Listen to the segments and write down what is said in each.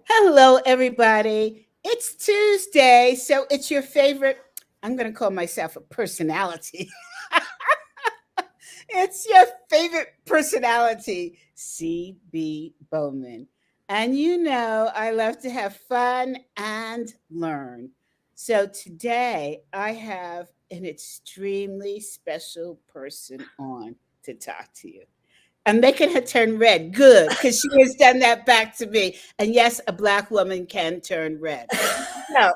Hello, everybody. It's Tuesday, so it's your favorite. I'm going to call myself a personality. It's your favorite personality, CB Bowman. And you know, I love to have fun and learn. So today I have an extremely special person on to talk to you. I'm making her turn red. Good, because she has done that back to me. And yes, a black woman can turn red. So,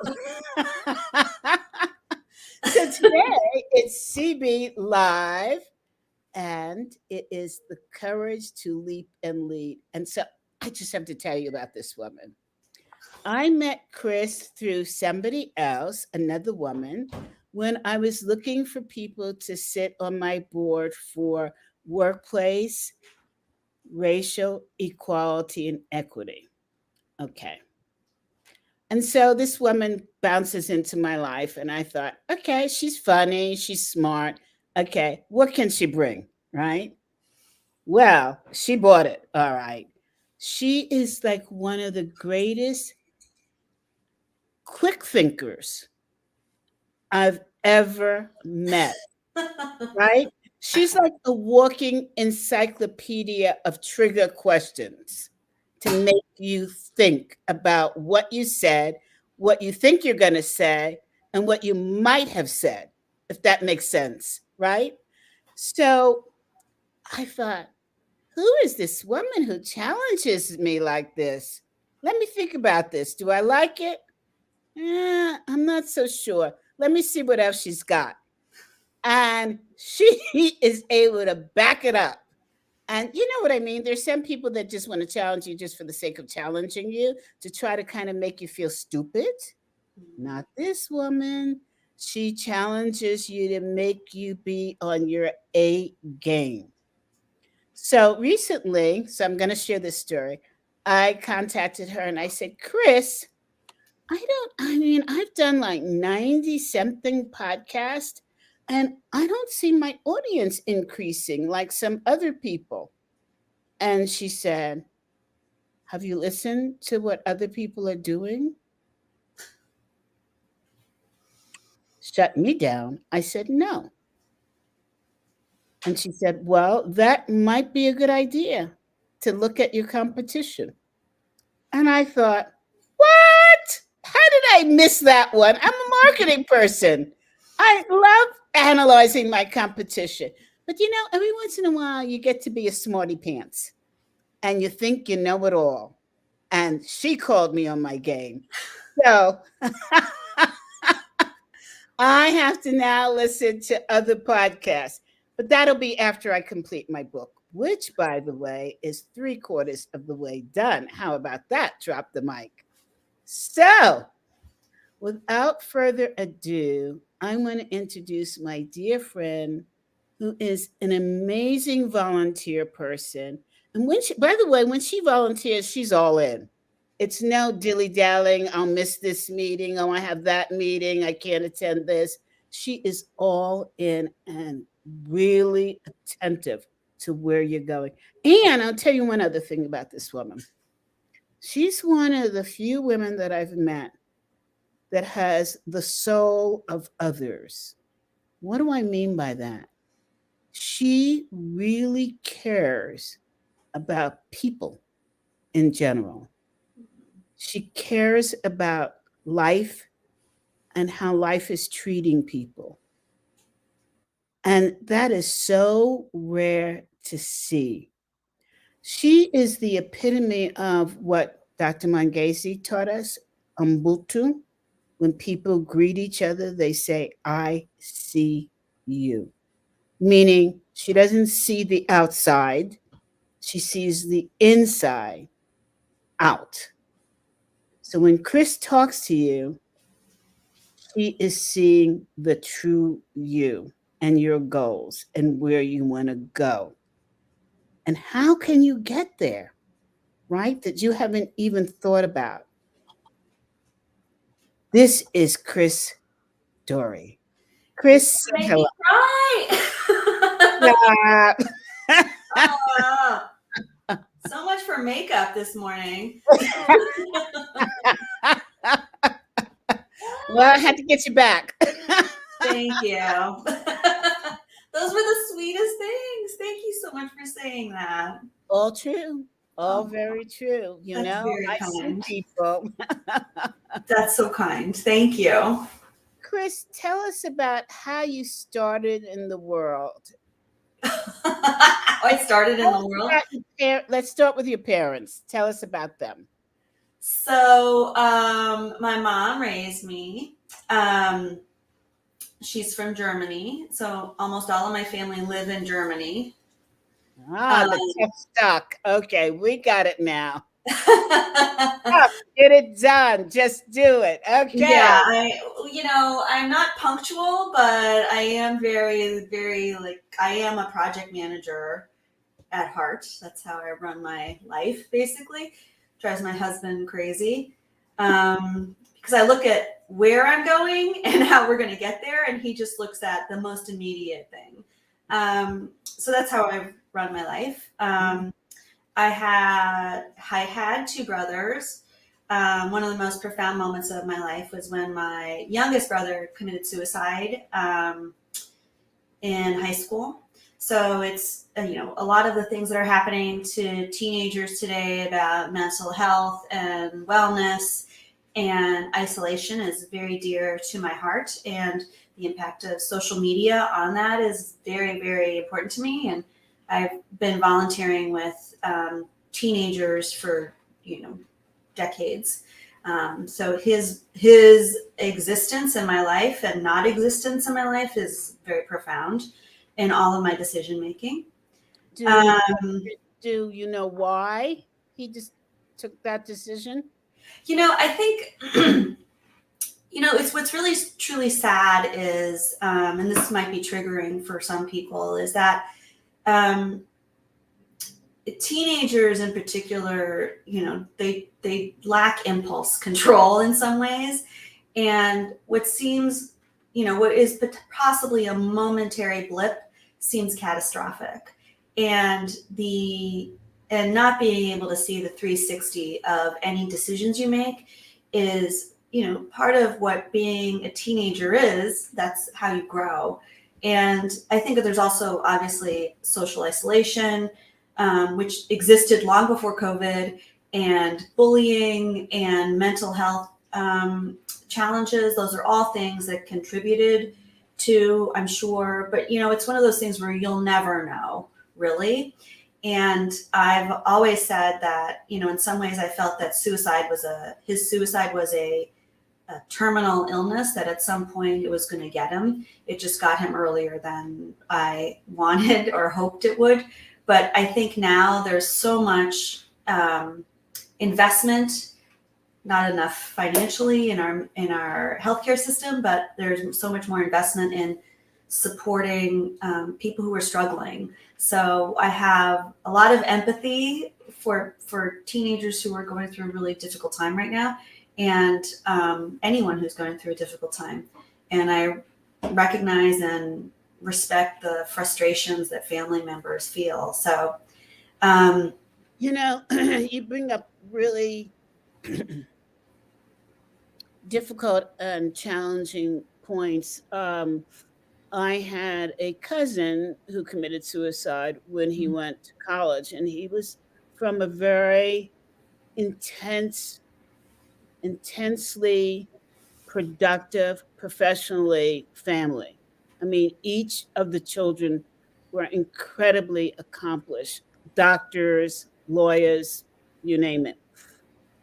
so today it's CB Live, and it is the courage to leap and lead. And so I just have to tell you about this woman. I met Chris through somebody else, another woman, when I was looking for people to sit on my board for workplace racial equality and equity. Okay. And so this woman bounces into my life, and I thought, okay, she's funny, she's smart. Okay, what can she bring? Right? Well, she bought it. All right. She is like one of the greatest quick thinkers I've ever met. Right? She's like a walking encyclopedia of trigger questions to make you think about what you said, what you think you're going to say, and what you might have said, if that makes sense, right? So I thought, who is this woman who challenges me like this? Let me think about this. Do I like it? I'm not so sure. Let me see what else she's got. And she is able to back it up. And you know what I mean? There's some people that just want to challenge you just for the sake of challenging you to try to kind of make you feel stupid. Not this woman. She challenges you to make you be on your A game. So recently, so I'm going to share this story. I contacted her and I said, Chris, I mean, I've done like 90 something podcasts and I don't see my audience increasing like some other people. And she said, have you listened to what other people are doing? Shut me down. I said, no. And she said, well, that might be a good idea to look at your competition. And I thought, what? How did I miss that one? I'm a marketing person. I love analyzing my competition. But you know, every once in a while, you get to be a smarty pants and you think you know it all. And she called me on my game. So I have to now listen to other podcasts, but that'll be after I complete my book, which, by the way, is three-quarters of the way done. How about that? Drop the mic. So, without further ado, I want to introduce my dear friend who is an amazing volunteer person. And when she, by the way, when she volunteers, she's all in. It's no dilly dallying. I'll miss this meeting. Oh, I have that meeting. I can't attend this. She is all in and really attentive to where you're going. And I'll tell you one other thing about this woman. She's one of the few women that I've met that has the soul of others. What do I mean by that? She really cares about people in general. She cares about life and how life is treating people. And that is so rare to see. She is the epitome of what Dr. Mangesi taught us, Ubuntu. When people greet each other, they say, I see you. Meaning she doesn't see the outside, she sees the inside out. So when Chris talks to you, he is seeing the true you and your goals and where you want to go. And how can you get there, right? That you haven't even thought about. This is Chris Drury. You're Chris, gonna say make hello. me cry. Stop. Ah, so much for for makeup this morning. Well, I had to get you back. Thank you. Those were the sweetest things. Thank you so much for saying that. All true. All Oh, very true. You that's know, very I see kind. people. That's so kind. Thank you. Chris, tell us about how you started in the world. I started in Tell the us world. about let's start with your parents. Tell us about them. So, my mom raised me. She's from Germany. So almost all of my family live in Germany. Ah, the tough stuck. Okay, we got it now. Um, Tough, get it done. Just do it. Yeah, Okay. I'm not punctual, but I am very, very I am a project manager at heart. That's how I run my life, basically. Drives my husband crazy. Because I look at where I'm going and how we're going to get there, and he just looks at the most immediate thing. So that's how I run my life. I had two brothers. One of the most profound moments of my life was when my youngest brother committed suicide in high school. So it's a lot of the things that are happening to teenagers today about mental health and wellness and isolation is very dear to my heart, and the impact of social media on that is very, very important to me. And I've been volunteering with teenagers for decades. So his existence in my life and not existence in my life is very profound in all of my decision making. Um, Do you know why he just took that decision? I think it's what's really truly sad is, and this might be triggering for some people, is that um, teenagers in particular, they lack impulse control in some ways. And what seems, what is possibly a momentary blip seems catastrophic. And not being able to see the 360 of any decisions you make is, part of what being a teenager is. That's how you grow. And I think that there's also obviously social isolation, which existed long before COVID, and bullying and mental health challenges. Those are all things that contributed to, I'm sure, but it's one of those things where you'll never know, really. And I've always said that, in some ways I felt that his suicide was a terminal illness, that at some point it was going to get him. It just got him earlier than I wanted or hoped it would. But I think now there's so much investment, not enough financially in our healthcare system, but there's so much more investment in supporting people who are struggling. So I have a lot of empathy for teenagers who are going through a really difficult time right now, and anyone who's going through a difficult time. And I recognize and respect the frustrations that family members feel. So, You bring up really difficult and challenging points. I had a cousin who committed suicide when he went to college, and he was from a very intensely productive, professionally family. I mean, each of the children were incredibly accomplished doctors, lawyers, you name it.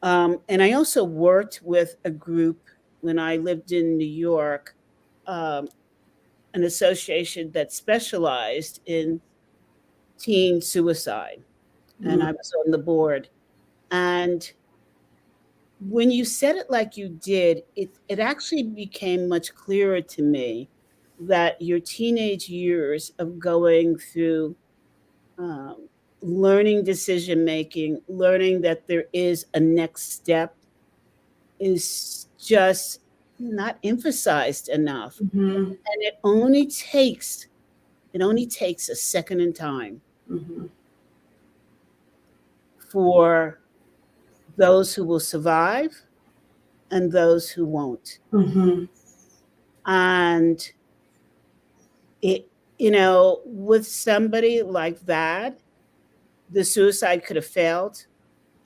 And I also worked with a group when I lived in New York, um, an association that specialized in teen suicide. And I was on the board. And when you said it like you did, it actually became much clearer to me that your teenage years of going through um, learning decision making, learning that there is a next step, is just not emphasized enough. mhm, And it only takes a second in time. mhm. for those who will survive and those who won't. Mm-hmm. And it, with somebody like that, the suicide could have failed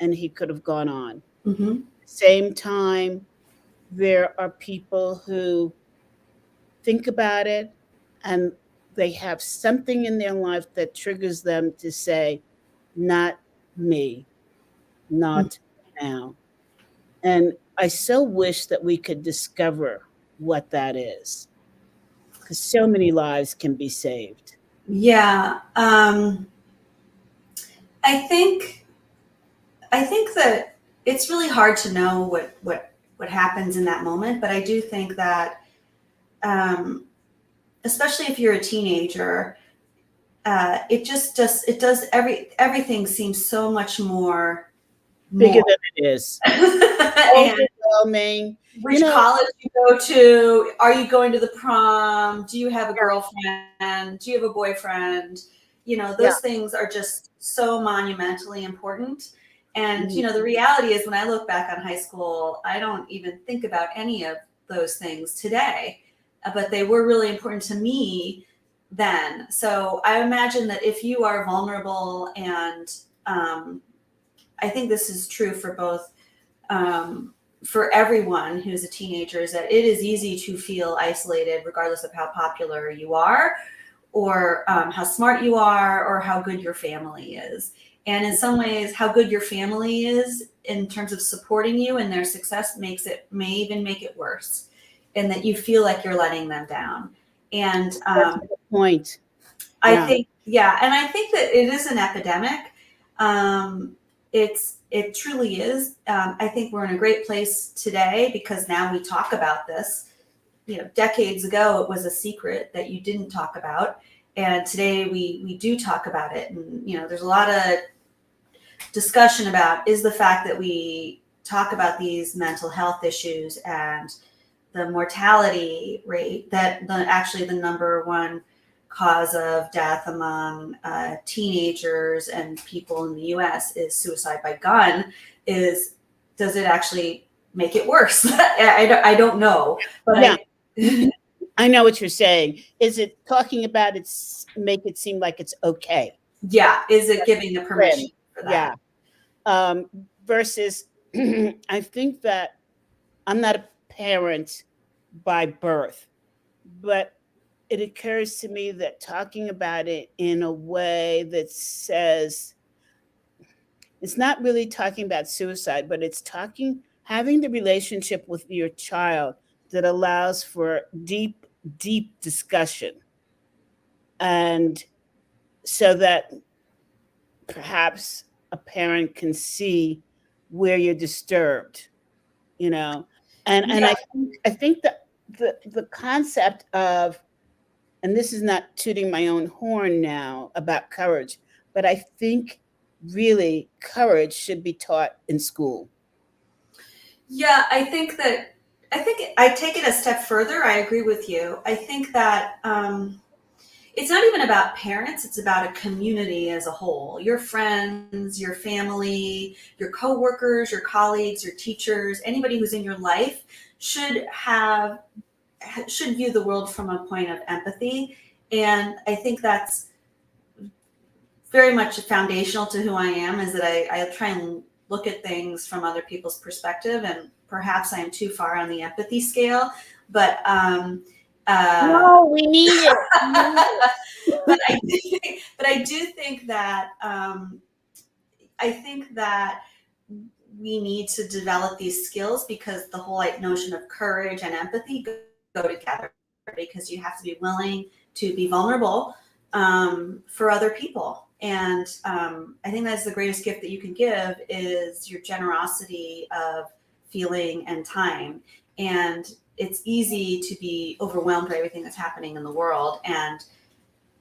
and he could have gone on. Mm-hmm. Same time, there are people who think about it and they have something in their life that triggers them to say, not me, not now. And I so wish that we could discover what that is, because so many lives can be saved. Yeah. I think that it's really hard to know what happens in that moment, but I do think that, especially if you're a teenager, it does everything seems so much more. Bigger than it is. And Overwhelming. which college you go to? Are you going to the prom? Do you have a girlfriend? Do you have a boyfriend? Those things are just so monumentally important. And the reality is, when I look back on high school, I don't even think about any of those things today, but they were really important to me then. So I imagine that if you are vulnerable, and I think this is true for both, for everyone who's a teenager, is that it is easy to feel isolated regardless of how popular you are, or how smart you are, or how good your family is. And in some ways, how good your family is in terms of supporting you and their success may even make it worse, and that you feel like you're letting them down. And that's the point. I think that it is an epidemic. It truly is. I think we're in a great place today because now we talk about this. Decades ago, it was a secret that you didn't talk about. And today we do talk about it. And, there's a lot of discussion about, is the fact that we talk about these mental health issues and the mortality rate, that actually the number one cause of death among teenagers and people in the US is suicide by gun, does it actually make it worse? I don't know, but yeah. I know what you're saying. Is it talking about make it seem like it's okay? Yeah. Is it giving a permission for that? Yeah. Versus, I think that I'm not a parent by birth, but it occurs to me that talking about it in a way that says, it's not really talking about suicide, but it's having the relationship with your child that allows for deep, deep discussion. And so that perhaps a parent can see where you're disturbed, and I think that the concept of, and this is not tooting my own horn now about courage, but I think really courage should be taught in school. Yeah, I think I take it a step further. I agree with you. I think that it's not even about parents, it's about a community as a whole. Your friends, your family, your coworkers, your colleagues, your teachers, anybody who's in your life should view the world from a point of empathy. And I think that's very much foundational to who I am, is that I try and look at things from other people's perspective, and perhaps I am too far on the empathy scale, but no, we need it. but I do think that we need to develop these skills, because the whole notion of courage and empathy go together, because you have to be willing to be vulnerable for other people. And I think that's the greatest gift that you can give, is your generosity of feeling and time. And it's easy to be overwhelmed by everything that's happening in the world and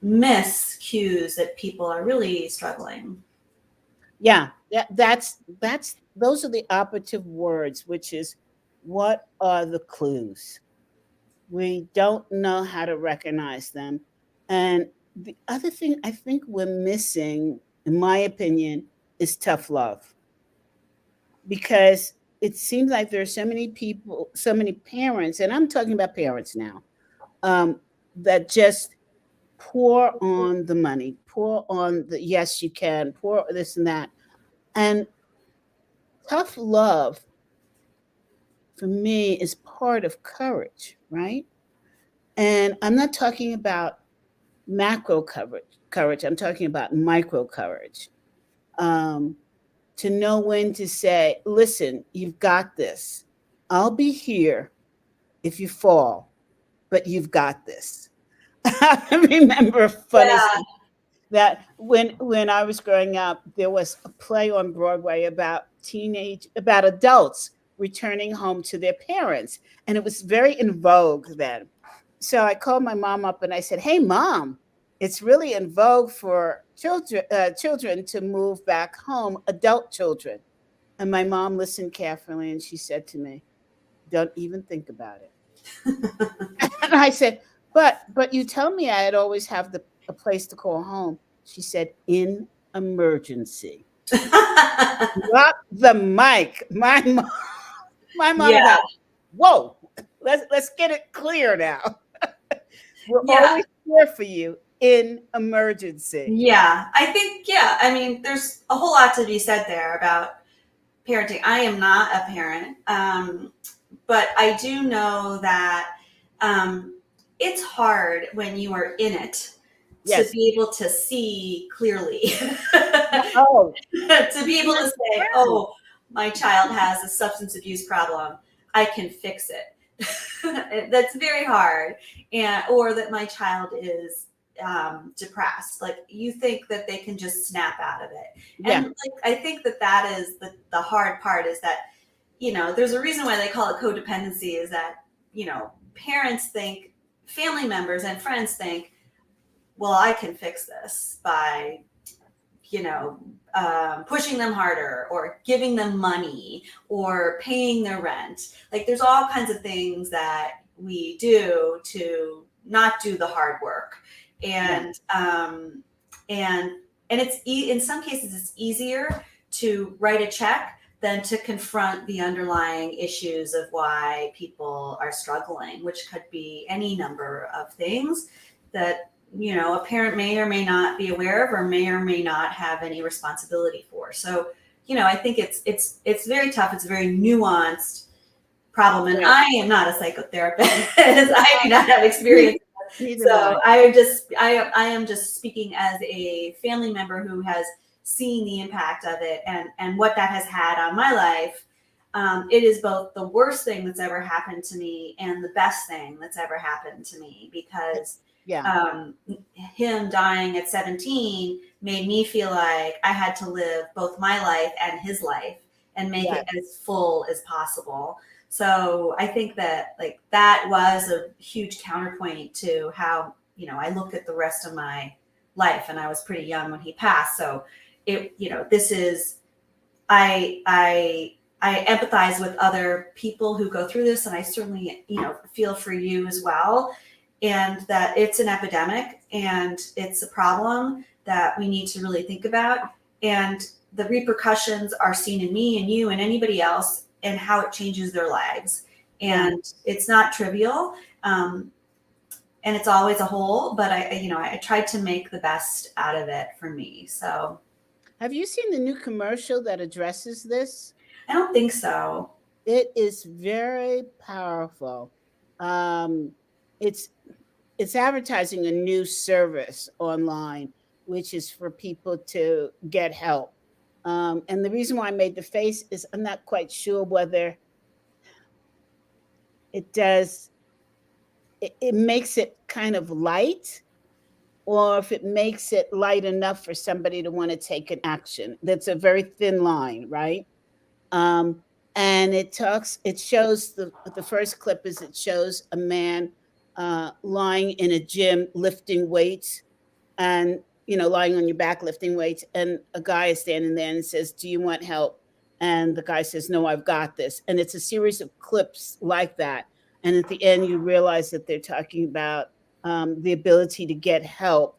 miss cues that people are really struggling. Yeah, those are the operative words, which is, what are the clues? We don't know how to recognize them. And the other thing I think we're missing, in my opinion, is tough love, because it seems like there are so many people, so many parents, and I'm talking about parents now, that just pour on the money, pour on the yes, you can, pour this and that. And tough love for me is part of courage, right? And I'm not talking about macro courage. I'm talking about micro courage. Um, to know when to say, listen, you've got this. I'll be here if you fall, but you've got this. I remember a funny Yeah. story that when I was growing up, there was a play on Broadway about adults returning home to their parents, and it was very in vogue then. So I called my mom up and I said, "Hey, mom, it's really in vogue for children to move back home, adult children." And my mom listened carefully and she said to me, "Don't even think about it." And I said, "But you tell me I'd always have a place to call home." She said, "In emergency." Drop the mic. My mom Yeah. got, whoa. Let's get it clear now. We're Yeah. always here for you in emergency. Yeah. I think, yeah, I mean, there's a whole lot to be said there about parenting. I am not a parent, but I do know that it's hard when you are in it to Yes. be able to see clearly, Oh, to be able to say, oh, my child has a substance abuse problem. I can fix it. That's very hard. And, or that my child is depressed. Like, you think that they can just snap out of it. yeah. And like, I think that is the hard part, is that, there's a reason why they call it codependency, is that, parents think, family members and friends think, well, I can fix this by, pushing them harder, or giving them money, or paying their rent. Like, there's all kinds of things that we do to not do the hard work. And, and it's, in some cases, it's easier to write a check than to confront the underlying issues of why people are struggling, which could be any number of things that, a parent may or may not be aware of, or may not have any responsibility for. So, I think it's very tough. It's a very nuanced problem. And I am not a psychotherapist. I do not have experience. So I am just speaking as a family member who has seen the impact of it, and what that has had on my life. It is both the worst thing that's ever happened to me and the best thing that's ever happened to me, because him dying at 17 made me feel like I had to live both my life and his life and make it as full as possible. So I think that, like, that was a huge counterpoint to how, I looked at the rest of my life, and I was pretty young when he passed. So this is, I empathize with other people who go through this, and I certainly, feel for you as well. And that it's an epidemic, and it's a problem that we need to really think about. And the repercussions are seen in me and you and anybody else, and how it changes their lives. And it's not trivial. And it's always a whole, but I tried to make the best out of it for me. So, have you seen the new commercial that addresses this? I don't think so. It is very powerful. It's advertising a new service online, which is for people to get help. And the reason why I made the face is I'm not quite sure whether it does. It makes it kind of light, or if it makes it light enough for somebody to want to take an action. That's a very thin line, right? And it shows the first clip is it shows a man lying in a gym lifting weights, and lying on your back lifting weights, and a guy is standing there and says, "Do you want help?" And the guy says, "No, I've got this." And it's a series of clips like that. And at the end, you realize that they're talking about the ability to get help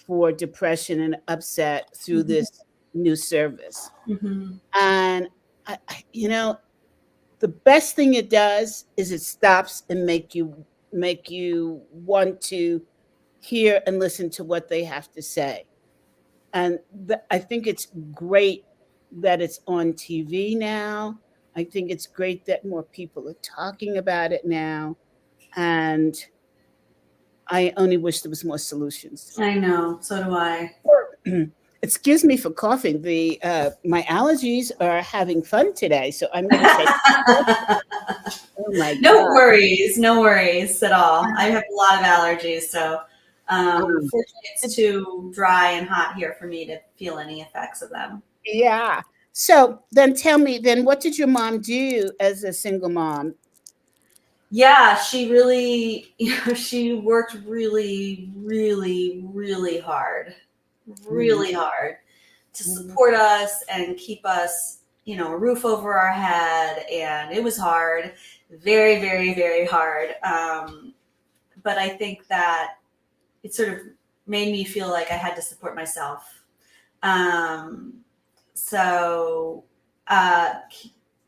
for depression and upset through this new service. Mm-hmm. And the best thing it does is it stops and make you want to hear and listen to what they have to say. And I think it's great that it's on TV now. I think it's great that more people are talking about it now. And I only wish there was more solutions. I know. So do I. Excuse me for coughing. The my allergies are having fun today, so I'm going to take. Oh my No God! worries. No worries at all. I have a lot of allergies, so fortunately it's too dry and hot here for me to feel any effects of them. Yeah. So then, tell me, then what did your mom do as a single mom? Yeah, she really, she worked really, really, really hard to support us and keep us, a roof over our head. And it was hard, very, very, very hard. But I think that it sort of made me feel like I had to support myself. So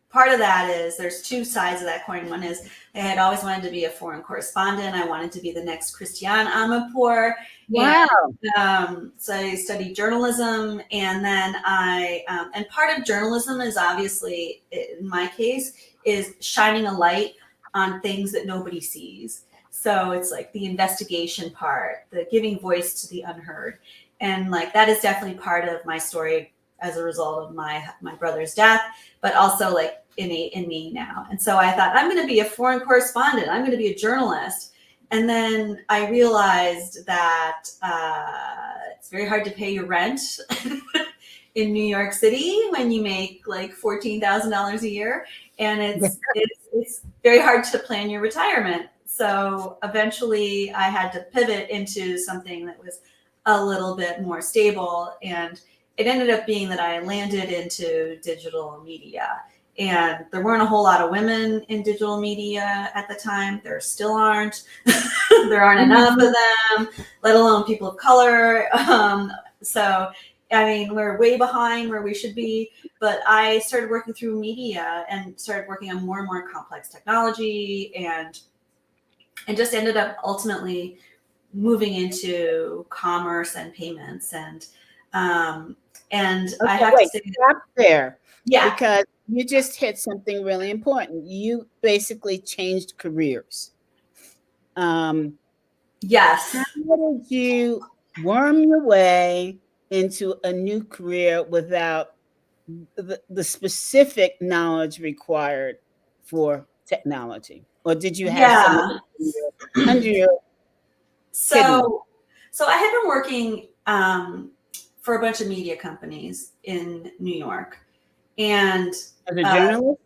part of that is there's two sides of that coin. One is I had always wanted to be a foreign correspondent. I wanted to be the next Christiane Amanpour. Wow. And so I studied journalism, and then and part of journalism is obviously, in my case, is shining a light on things that nobody sees. So it's like the investigation part, the giving voice to the unheard. And like that is definitely part of my story as a result of my brother's death, but also like in me now. And so I thought, I'm going to be a foreign correspondent. I'm going to be a journalist. And then I realized that it's very hard to pay your rent in New York City when you make like $14,000 a year. And it's very hard to plan your retirement. So eventually I had to pivot into something that was a little bit more stable. And it ended up being that I landed into digital media. And there weren't a whole lot of women in digital media at the time. There still aren't. There aren't enough of them, let alone people of color. So, I mean, we're way behind where we should be. But I started working through media and started working on more and more complex technology, and just ended up ultimately moving into commerce and payments. And I have to say, stop there. Yeah. Because you just hit something really important. You basically changed careers. Yes. How did you worm your way into a new career without the specific knowledge required for technology? Or did you have some of it under your So I had been working for a bunch of media companies in New York. And as a journalist?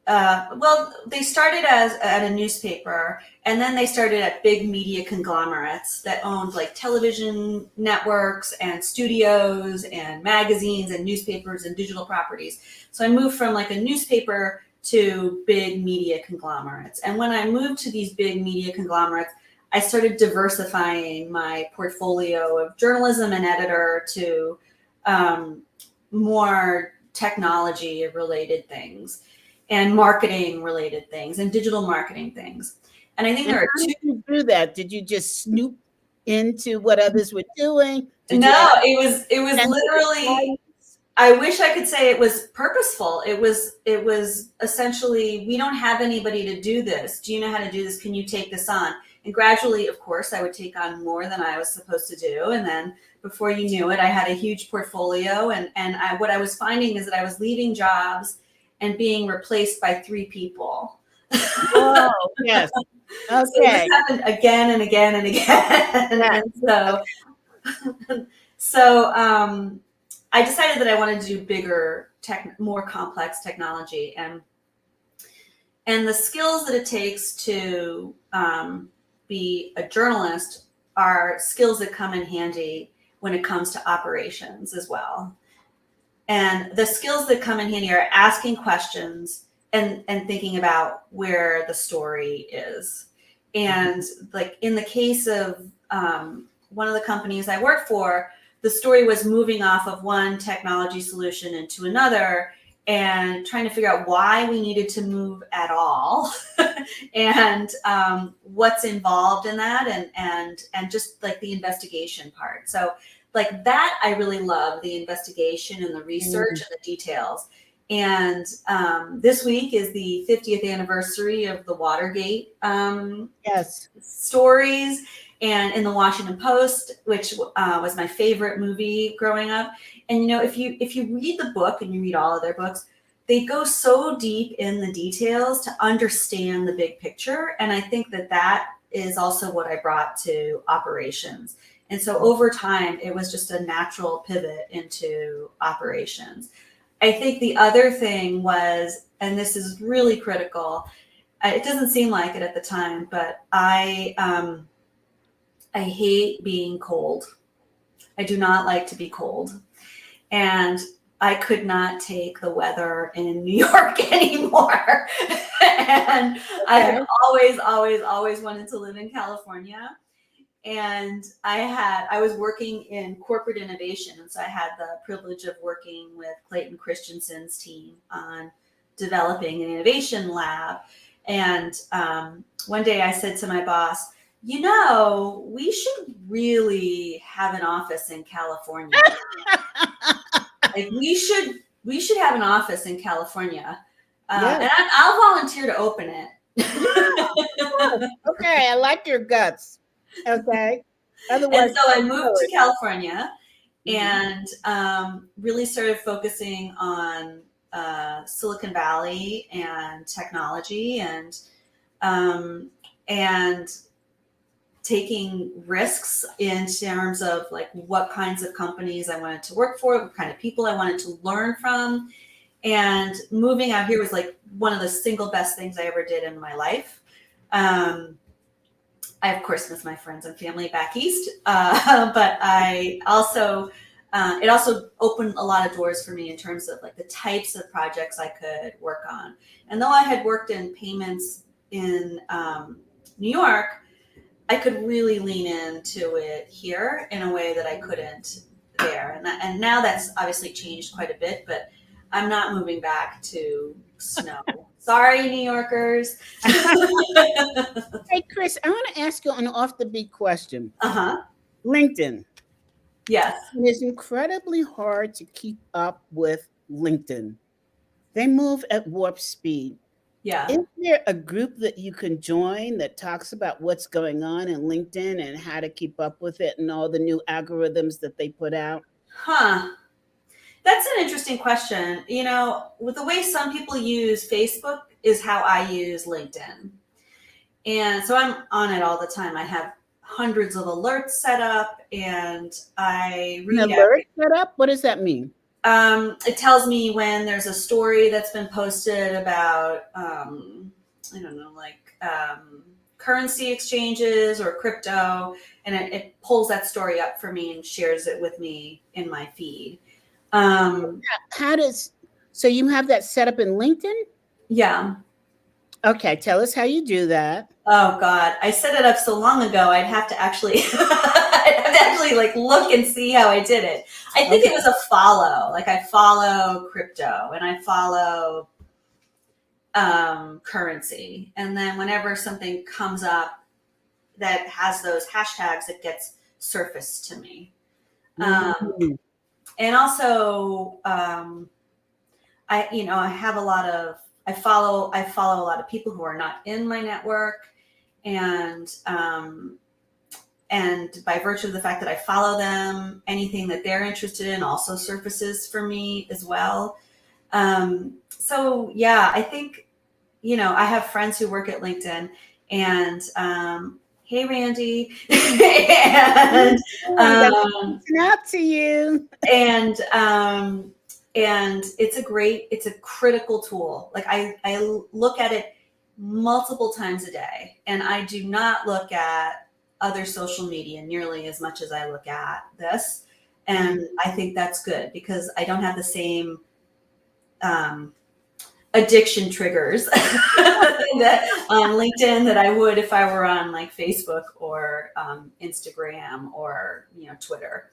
Well, they started at a newspaper, and then they started at big media conglomerates that owned like television networks and studios and magazines and newspapers and digital properties. So I moved from like a newspaper to big media conglomerates. And when I moved to these big media conglomerates, I started diversifying my portfolio of journalism and editor to more technology related things and marketing related things and digital marketing things. And I think there are two. Did you do that? Did you just snoop into what others were doing? No, it was literally, I wish I could say it was purposeful. It was essentially, we don't have anybody to do this. Do you know how to do this? Can you take this on? And gradually, of course, I would take on more than I was supposed to do. And then before you knew it, I had a huge portfolio. And what I was finding is that I was leaving jobs and being replaced by 3 people. Oh, yes. Okay. So this happened again and again and again. And so I decided that I wanted to do bigger, more complex technology. And the skills that it takes to be a journalist are skills that come in handy when it comes to operations as well. And the skills that come in handy are asking questions and thinking about where the story is. And like in the case of one of the companies I worked for, the story was moving off of one technology solution into another and trying to figure out why we needed to move at all and what's involved in that and just like the investigation part. So like that, I really love the investigation and the research and the details. And this week is the 50th anniversary of the Watergate Yes. stories, and in the Washington Post, which was my favorite movie growing up. And you know, if you read the book, and you read all of their books, they go so deep in the details to understand the big picture. And I think that is also what I brought to operations. And so over time, it was just a natural pivot into operations. I think the other thing was, and this is really critical, it doesn't seem like it at the time, but I hate being cold. I do not like to be cold. And I could not take the weather in New York anymore. And I always wanted to live in California. And I was working in corporate innovation. And so I had the privilege of working with Clayton Christensen's team on developing an innovation lab. And one day I said to my boss, you know, we should really have an office in California. Like we should have an office in California. And I'll volunteer to open it. Okay, I like your guts. Okay. Otherwise, and so I moved to California and really started focusing on Silicon Valley and technology and taking risks in terms of like what kinds of companies I wanted to work for, what kind of people I wanted to learn from. And moving out here was like one of the single best things I ever did in my life. I, of course, miss my friends and family back east, but I also, it also opened a lot of doors for me in terms of like the types of projects I could work on. And though I had worked in payments in New York, I could really lean into it here in a way that I couldn't there. And now that's obviously changed quite a bit, but I'm not moving back to snow. Sorry, New Yorkers. Hey, Chris, I want to ask you an off the beat question. LinkedIn. Yes. It is incredibly hard to keep up with LinkedIn. They move at warp speed. Yeah. Is there a group that you can join that talks about what's going on in LinkedIn and how to keep up with it and all the new algorithms that they put out? That's an interesting question. You know, with the way some people use Facebook is how I use LinkedIn. And so I'm on it all the time. I have hundreds of alerts set up and I read an alert set up? What does that mean? It tells me when there's a story that's been posted about, I don't know, like currency exchanges or crypto, and it pulls that story up for me and shares it with me in my feed. So you have that set up in LinkedIn? Yeah. Okay, tell us how you do that. Oh God, I set it up so long ago. I'd have to actually, like look and see how I did it. I think it was a follow. Like I follow crypto and I follow currency, and then whenever something comes up that has those hashtags, it gets surfaced to me. And also, I follow a lot of people who are not in my network, and by virtue of the fact that I follow them, anything that they're interested in also surfaces for me as well. So yeah, I think, you know, I have friends who work at LinkedIn, and hey, Randy, and out to you. And it's a critical tool. Like I look at it multiple times a day, and I do not look at other social media nearly as much as I look at this. And I think that's good because I don't have the same addiction triggers that on LinkedIn that I would if I were on like Facebook or Instagram or, you know, Twitter.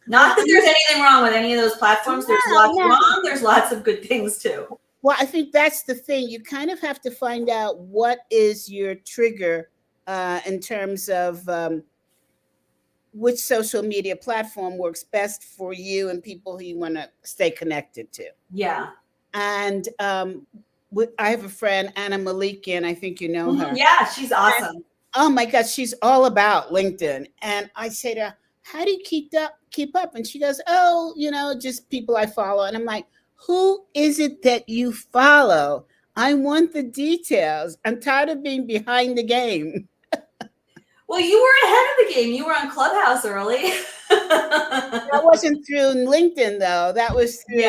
Not that there's anything wrong with any of those platforms. There's lots no. wrong. There's lots of good things too. Well, I think that's the thing. You kind of have to find out what is your trigger in terms of which social media platform works best for you and people who you want to stay connected to. Yeah. And I have a friend, Anna Malikian. I think you know her. Yeah, she's awesome. And, oh my God, she's all about LinkedIn. And I say to her, how do you keep up? And she goes, oh, just people I follow. And I'm like, who is it that you follow? I want the details. I'm tired of being behind the game. Well, you were ahead of the game. You were on Clubhouse early. That wasn't through LinkedIn, though. That was through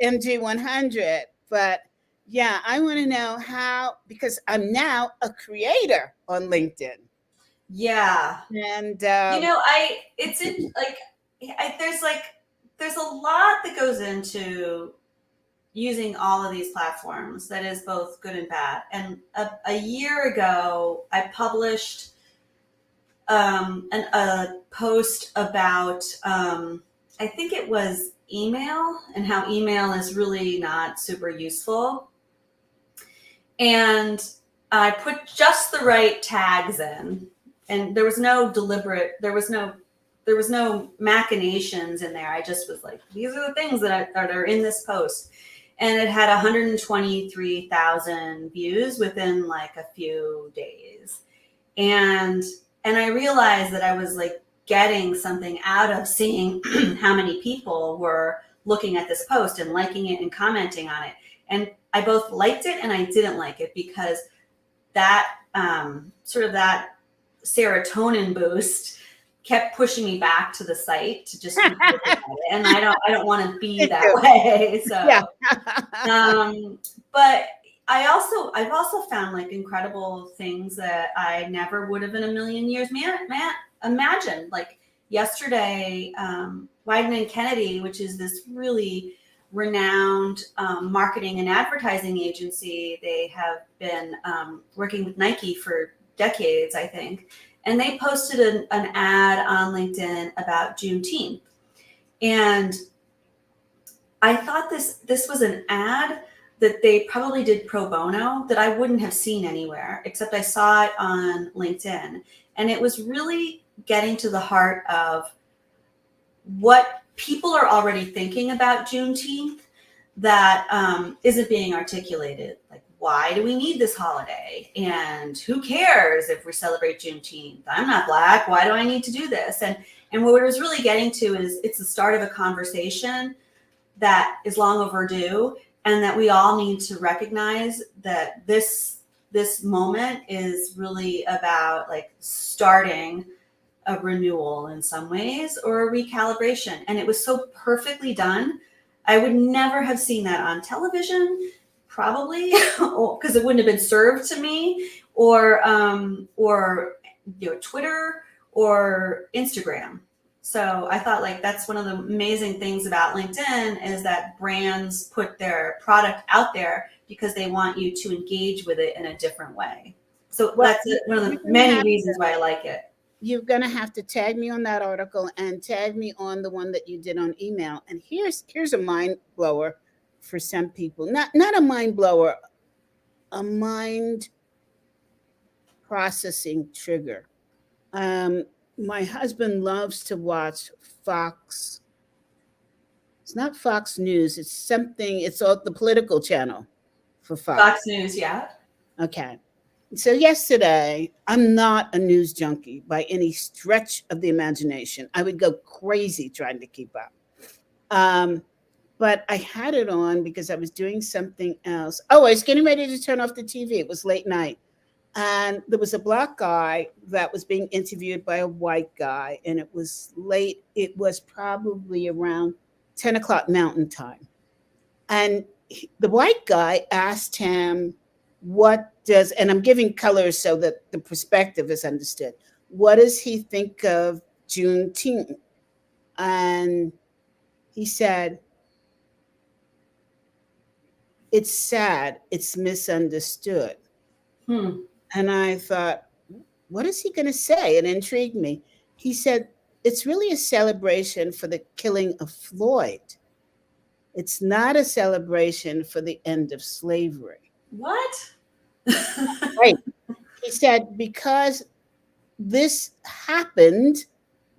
MG100. But yeah, I want to know how, because I'm now a creator on LinkedIn. Yeah. And, there's a lot that goes into using all of these platforms that is both good and bad. And a year ago, I published a post about, I think it was email and how email is really not super useful. And I put just the right tags in, and there was no machinations in there. I just was like, these are the things that are in this post. And it had 123,000 views within like a few days. And I realized that I was like getting something out of seeing how many people were looking at this post and liking it and commenting on it. And I both liked it and I didn't like it, because that sort of that serotonin boost kept pushing me back to the site to just keep looking at it. And I don't want to be that way. So, yeah. But I've also found like incredible things that I never would have in a million years imagined. Like yesterday, Wieden & Kennedy, which is this really renowned marketing and advertising agency. They have been working with Nike for decades, I think. And they posted an ad on LinkedIn about Juneteenth. And I thought this was an ad that they probably did pro bono that I wouldn't have seen anywhere, except I saw it on LinkedIn. And it was really getting to the heart of what people are already thinking about Juneteenth that isn't being articulated. Like, why do we need this holiday? And who cares if we celebrate Juneteenth? I'm not Black. Why do I need to do this? And what it was really getting to is it's the start of a conversation that is long overdue, and that we all need to recognize that this moment is really about like starting a renewal in some ways, or a recalibration. And it was so perfectly done. I would never have seen that on television, probably, because it wouldn't have been served to me, or Twitter or Instagram. So I thought like that's one of the amazing things about LinkedIn is that brands put their product out there because they want you to engage with it in a different way. So that's one of the many reasons why I like it. You're going to have to tag me on that article and tag me on the one that you did on email. And here's a mind blower for some people. Not a mind blower, a mind processing trigger. My husband loves to watch Fox. It's not Fox News. It's something. It's all the political channel for Fox. Fox News, yeah. Okay. So yesterday, I'm not a news junkie by any stretch of the imagination. I would go crazy trying to keep up. But I had it on because I was doing something else. Oh, I was getting ready to turn off the TV. It was late night. And there was a Black guy that was being interviewed by a white guy. And it was late. It was probably around 10 o'clock Mountain Time. And the white guy asked him, and I'm giving colors so that the perspective is understood. What does he think of Juneteenth? And he said, it's sad, it's misunderstood. And I thought, what is he going to say? It intrigued me. He said, it's really a celebration for the killing of Floyd. It's not a celebration for the end of slavery. What? Right. He said, because this happened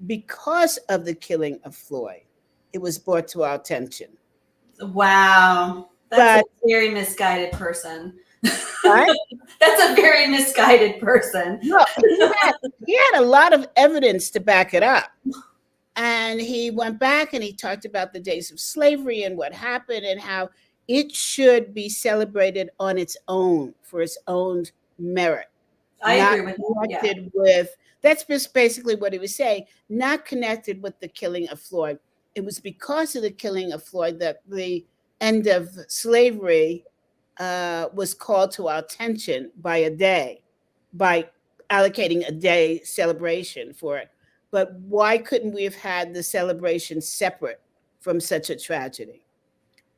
because of the killing of Floyd, it was brought to our attention. Wow. That's a But very misguided person. what? That's a very misguided person. No, he had a lot of evidence to back it up. And he went back and he talked about the days of slavery and what happened and how it should be celebrated on its own for its own merit. I Not agree with that. Yeah. connected with, that's just basically what he was saying, not connected with the killing of Floyd. It was because of the killing of Floyd that the end of slavery was called to our attention by a day, by allocating a day celebration for it. But why couldn't we have had the celebration separate from such a tragedy?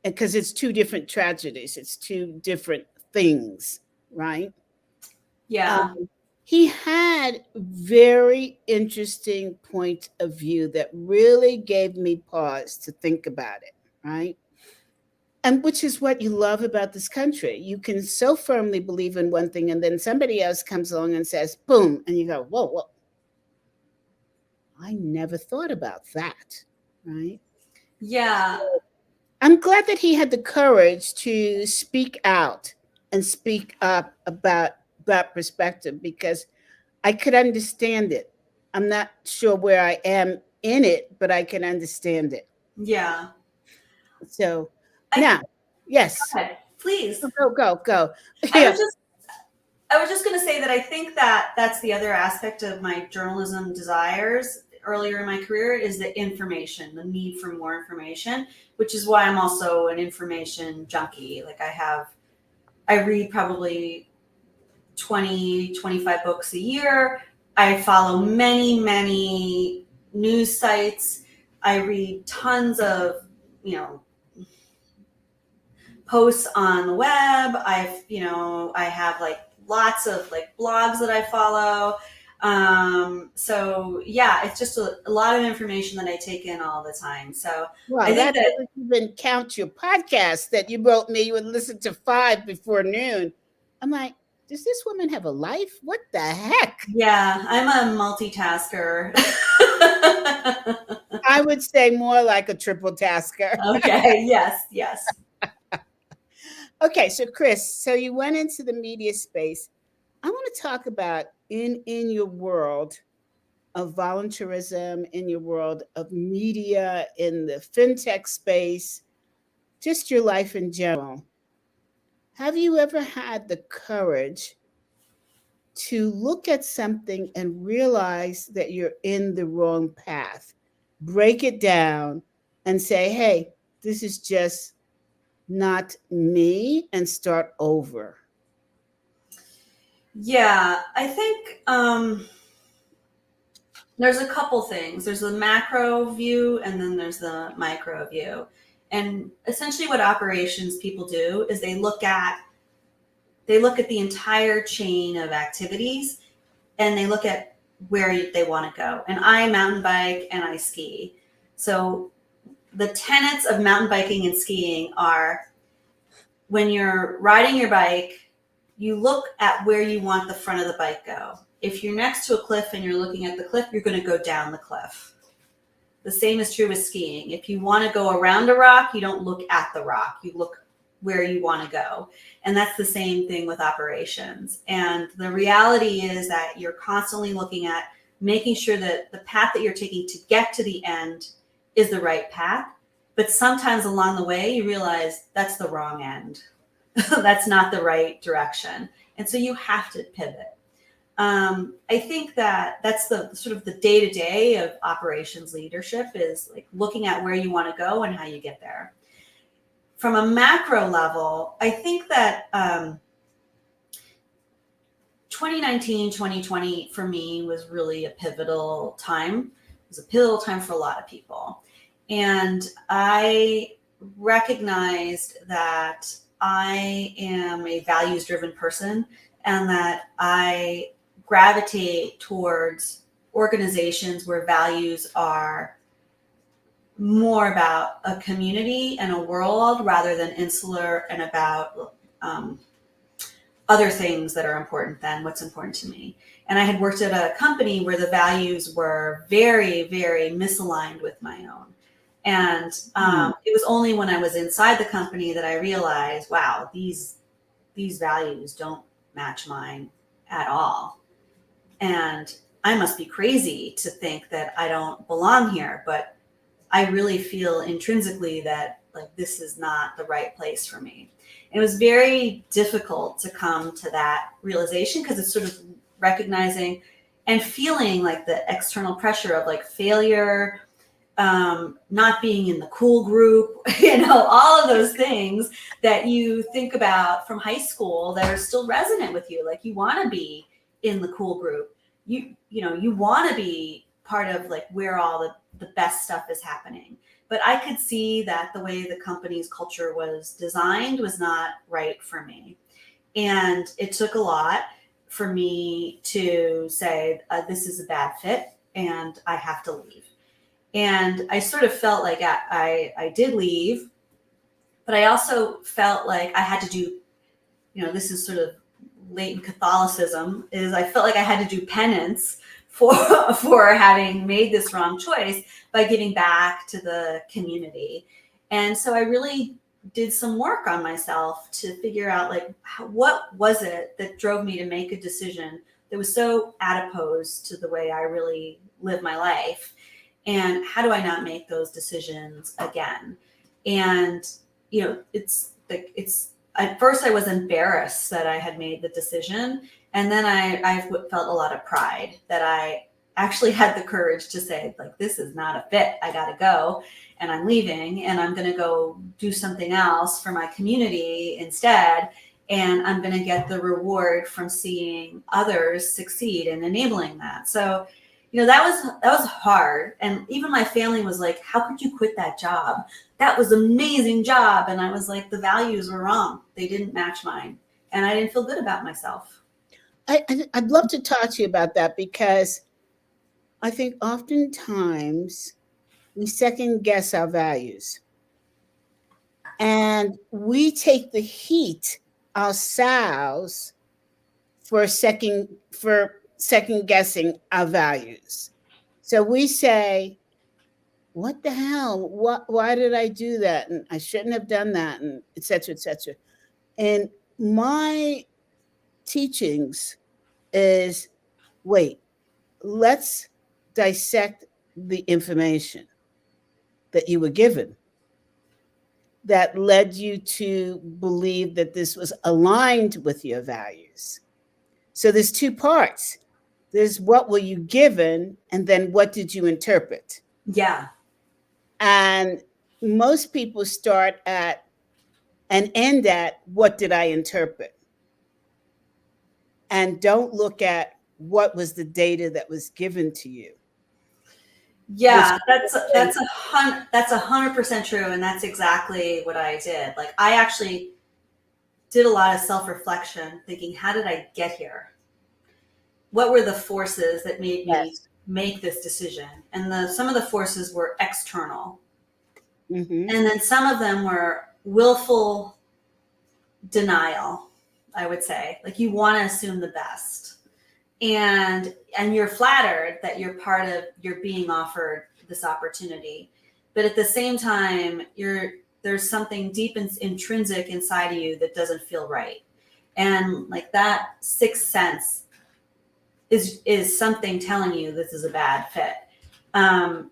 And because it's two different tragedies, it's two different things, right? Yeah. He had very interesting point of view that really gave me pause to think about it, right? And which is what you love about this country. You can so firmly believe in one thing, and then somebody else comes along and says, boom, and you go, whoa, whoa. I never thought about that, right? Yeah. I'm glad that he had the courage to speak out and speak up about that perspective because I could understand it. I'm not sure where I am in it, but I can understand it. Yeah. So I, now, yes, go ahead, please. go. I Yeah. was just going to say that I think that that's the other aspect of my journalism desires earlier in my career is the information, the need for more information, which is why I'm also an information junkie. Like I read probably 20, 25 books a year. I follow many, many news sites. I read tons of, posts on the web. I have like lots of like blogs that I follow. So yeah, it's just a lot of information that I take in all the time. So Well, I think that that, doesn't even count your podcast that you wrote me you would listen to 5 before noon. I'm like, does this woman have a life? What the heck? yeah, I'm a multitasker. I would say more like a triple tasker. Okay. Yes. Okay, so Chris, so you went into the media space. I want to talk about in your world of volunteerism, in your world of media, in the fintech space, just your life in general. Have you ever had the courage to look at something and realize that you're in the wrong path? Break it down and say, hey, this is just not me, and start over. Yeah, I think there's a couple things. There's the macro view and then there's the micro view. And essentially what operations people do is they look at the entire chain of activities and they look at where they want to go. And I mountain bike and I ski. So the tenets of mountain biking and skiing are when you're riding your bike, you look at where you want the front of the bike go. If you're next to a cliff and you're looking at the cliff, you're going to go down the cliff. The same is true with skiing. If you want to go around a rock, you don't look at the rock. You look where you want to go. And that's the same thing with operations. And the reality is that you're constantly looking at making sure that the path that you're taking to get to the end is the right path. But sometimes along the way, you realize that's the wrong end. That's not the right direction. And so you have to pivot. I think that that's the sort of the day-to-day of operations leadership is like looking at where you want to go and how you get there. From a macro level, I think that 2019, 2020 for me was really a pivotal time. It was a pivotal time for a lot of people. And I recognized that I am a values-driven person and that I gravitate towards organizations where values are more about a community and a world rather than insular and about other things that are important than what's important to me. And I had worked at a company where the values were very, very misaligned with my own. And it was only when I was inside the company that I realized, wow, these values don't match mine at all. And I must be crazy to think that I don't belong here. But I really feel intrinsically that like this is not the right place for me. And it was very difficult to come to that realization because it's sort of recognizing and feeling like the external pressure of like failure, not being in the cool group, all of those things that you think about from high school that are still resonant with you. Like you want to be in the cool group. You want to be part of like where all the best stuff is happening. But I could see that the way the company's culture was designed was not right for me. And it took a lot for me to say, this is a bad fit and I have to leave. And I sort of felt like I did leave, but I also felt like I had to do, this is sort of latent Catholicism, is I felt like I had to do penance for having made this wrong choice by giving back to the community. And so I really did some work on myself to figure out like what was it that drove me to make a decision that was so adipose to the way I really live my life, and how do I not make those decisions again? And it's at first I was embarrassed that I had made the decision. And then I felt a lot of pride that I actually had the courage to say, like, this is not a fit. I got to go and I'm leaving and I'm going to go do something else for my community instead. And I'm going to get the reward from seeing others succeed and enabling that. So, that was hard. And even my family was like, how could you quit that job? That was an amazing job. And I was like, the values were wrong. They didn't match mine. And I didn't feel good about myself. I'd love to talk to you about that because I think oftentimes we second guess our values and we take the heat ourselves for second guessing our values. So we say, what the hell? Why did I do that? And I shouldn't have done that, and et cetera, et cetera. And my teachings is, wait, let's dissect the information that you were given that led you to believe that this was aligned with your values. So there's two parts. There's what were you given, and then what did you interpret? Yeah. And most people start at and end at what did I interpret? And don't look at what was the data that was given to you. Yeah, that's 100% true, and that's exactly what I did. Like I actually did a lot of self-reflection, thinking, how did I get here? What were the forces that made me make this decision? And some of the forces were external, and then some of them were willful denial. I would say, like you want to assume the best. And you're flattered that you're being offered this opportunity, but at the same time, there's something deep and intrinsic inside of you that doesn't feel right, and like that sixth sense is something telling you this is a bad fit, and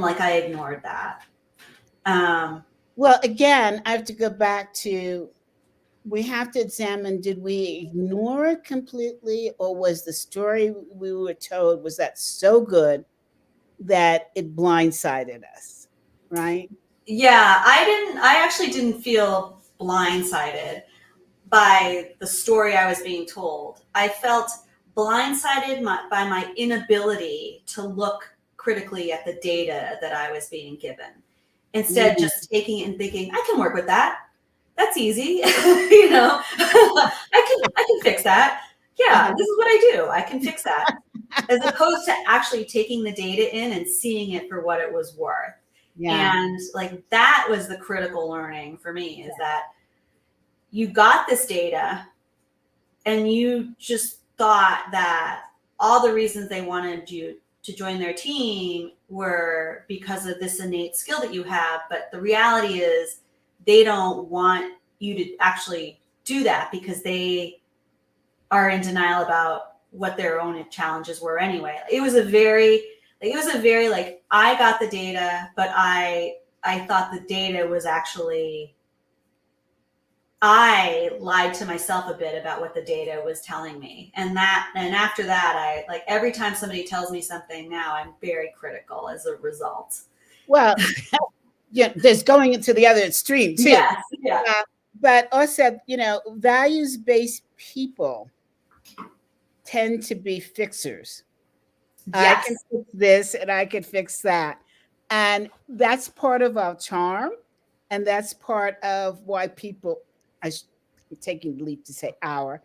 like I ignored that. Well, again, I have to go back to. We have to examine, did we ignore it completely, or was the story we were told, was that so good that it blindsided us, right? Yeah, I actually didn't feel blindsided by the story I was being told. I felt blindsided by my inability to look critically at the data that I was being given. Instead, just taking it and thinking, I can work with that. That's easy. I can fix that. yeah, this is what I do. I can fix that. As opposed to actually taking the data in and seeing it for what it was worth. Yeah. And like that was the critical learning for me, is that you got this data and you just thought that all the reasons they wanted you to join their team were because of this innate skill that you have. But the reality is they don't want you to actually do that because they are in denial about what their own challenges were anyway. It was a very like, I got the data, but I thought the data was actually, I lied to myself a bit about what the data was telling me. And after that, I like, every time somebody tells me something now, I'm very critical as a result. Well, yeah, there's going into the other extreme too. Yes, yeah. But also, values-based people tend to be fixers. I Yes. can fix this and I can fix that. And that's part of our charm. And that's part of why people, I'm taking the leap to say our,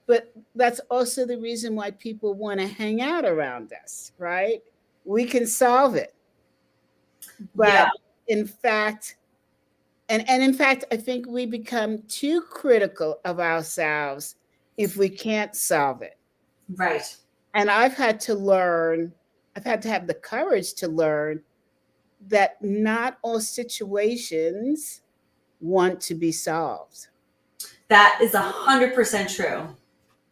but that's also the reason why people want to hang out around us, right? We can solve it. But Yeah. in fact, and in fact, I think we become too critical of ourselves if we can't solve it. Right. And I've had to have the courage to learn that not all situations want to be solved. That is 100% true.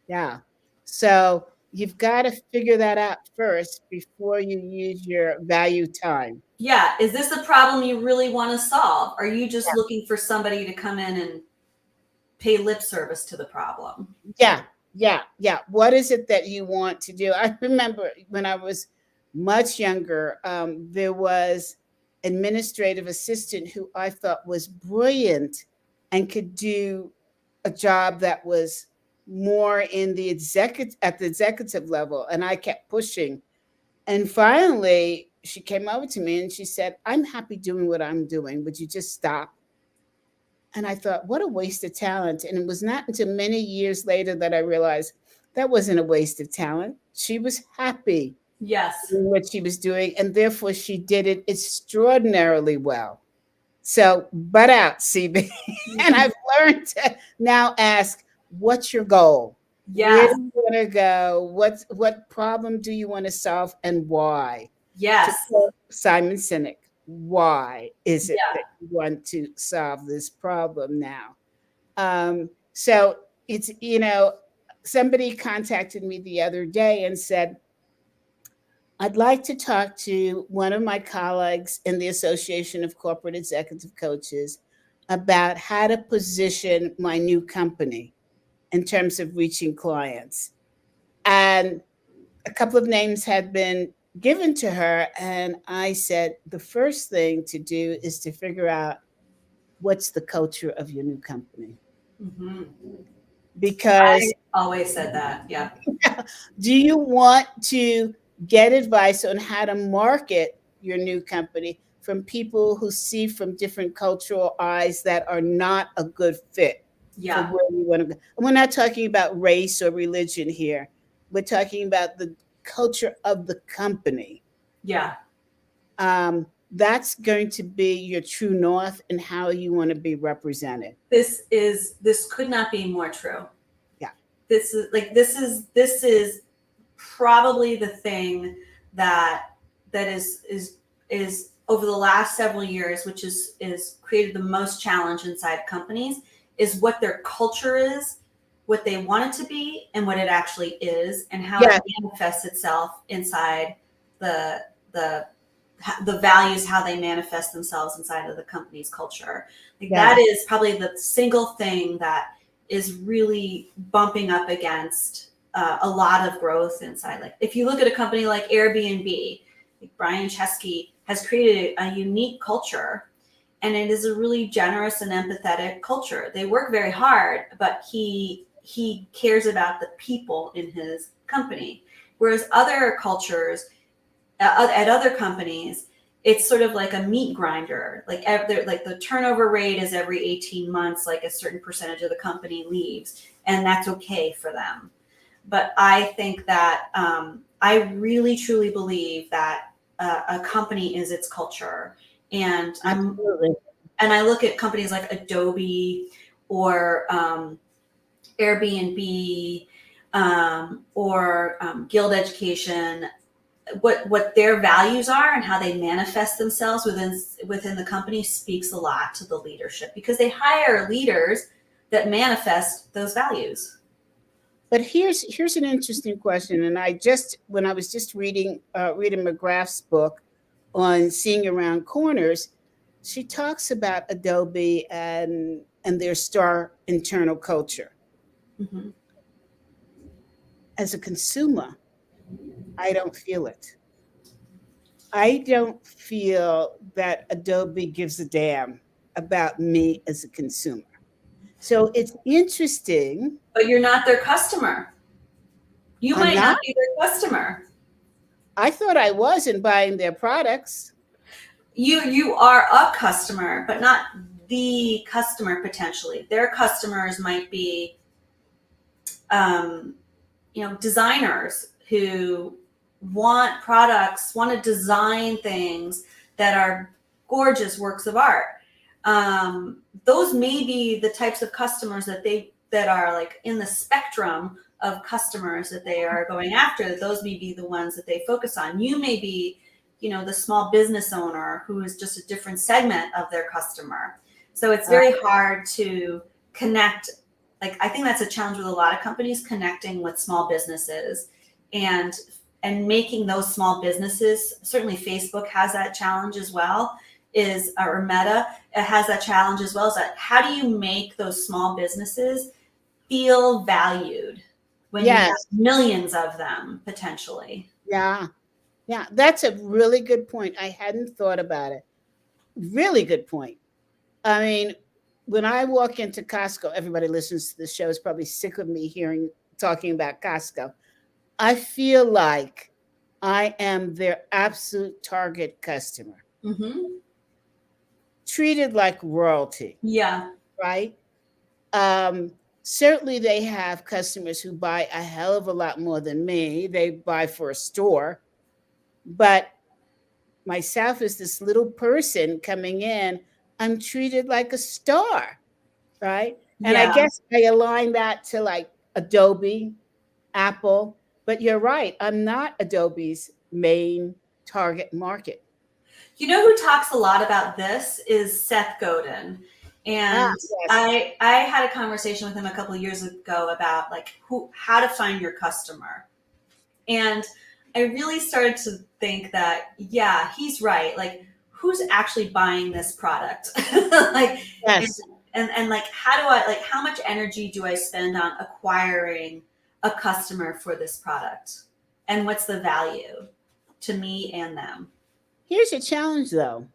Yeah. So you've got to figure that out first before you use your value time. Yeah. Is this a problem you really want to solve? Are you just Yeah. looking for somebody to come in and pay lip service to the problem? Yeah. Yeah. Yeah. What is it that you want to do? I remember when I was much younger, there was administrative assistant who I thought was brilliant and could do a job that was more in the executive level, and I kept pushing. And finally, she came over to me and she said, "I'm happy doing what I'm doing. Would you just stop?" And I thought, what a waste of talent. And it was not until many years later that I realized that wasn't a waste of talent. She was happy Yes. in what she was doing, and therefore she did it extraordinarily well. So, butt out, CB. And I've learned to now ask, what's your goal? Where Yes. do you want to go? What problem do you want to solve and why? Yes. To quote Simon Sinek, why is it Yeah. that you want to solve this problem now? So it's, somebody contacted me the other day and said, I'd like to talk to one of my colleagues in the Association of Corporate Executive Coaches about how to position my new company in terms of reaching clients. And a couple of names had been given to her. And I said, the first thing to do is to figure out what's the culture of your new company. Mm-hmm. Because I always said that. Yeah. do you want to get advice on how to market your new company from people who see from different cultural eyes that are not a good fit for where you want to go? And we're not talking about race or religion here. We're talking about the culture of the company. Yeah. That's going to be your true north and how you want to be represented. This could not be more true. Yeah. This is probably the thing that is over the last several years, which is created the most challenge inside companies, is what their culture is, what they want it to be, and what it actually is, and how it manifests itself inside the values, how they manifest themselves inside of the company's culture. That is probably the single thing that is really bumping up against a lot of growth inside. Like if you look at a company like Airbnb, like Brian Chesky has created a unique culture, and it is a really generous and empathetic culture. They work very hard, but he cares about the people in his company. Whereas other cultures at other companies, it's sort of like a meat grinder. Like the turnover rate is every 18 months, like a certain percentage of the company leaves, and that's okay for them. But I think that I really truly believe that a company is its culture, and Absolutely. I look at companies like Adobe or Airbnb or Guild Education, what their values are and how they manifest themselves within the company speaks a lot to the leadership, because they hire leaders that manifest those values. But here's an interesting question, and when I was just reading McGrath's book on seeing around corners, she talks about Adobe and their star internal culture. Mm-hmm. As a consumer, I don't feel it. I don't feel that Adobe gives a damn about me as a consumer. So it's interesting. But you're not their customer. You I'm might not not. be their customer. I thought I was in buying their products. You are a customer, but not the customer potentially. Their customers might be designers who want products, want to design things that are gorgeous works of art. Those may be the types of customers that are like in the spectrum of customers that they are going after. Those may be the ones that they focus on. You may be, the small business owner who is just a different segment of their customer. So it's very hard to connect. Like, I think that's a challenge with a lot of companies, connecting with small businesses and making those small businesses. Certainly Facebook has that challenge as well, or Meta, it has that challenge as well. Is that how do you make those small businesses feel valued when you have millions of them potentially? Yeah. Yeah. That's a really good point. I hadn't thought about it. Really good point. I mean, when I walk into Costco, everybody listens to the show is probably sick of me talking about Costco. I feel like I am their absolute target customer. Mm-hmm. Treated like royalty. Yeah. Right? Certainly they have customers who buy a hell of a lot more than me. They buy for a store. But myself as this little person coming in, I'm treated like a star, right? And I Yeah. guess I align that to like Adobe, Apple, but you're right. I'm not Adobe's main target market. You know who talks a lot about this is Seth Godin. And Yes. I had a conversation with him a couple of years ago about like how to find your customer. And I really started to think that, yeah, he's right. Like, who's actually buying this product? Like, Yes. and like, how much energy do I spend on acquiring a customer for this product? And what's the value to me and them? Here's a challenge though.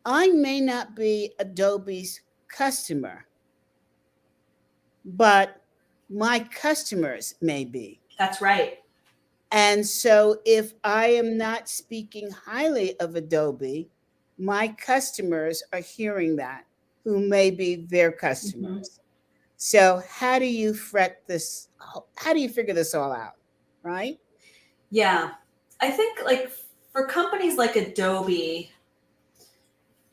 I may not be Adobe's customer, but my customers may be. That's right. And so if I am not speaking highly of Adobe, my customers are hearing that, who may be their customers. Mm-hmm. So how do you how do you figure this all out? Right? Yeah. I think like for companies like Adobe,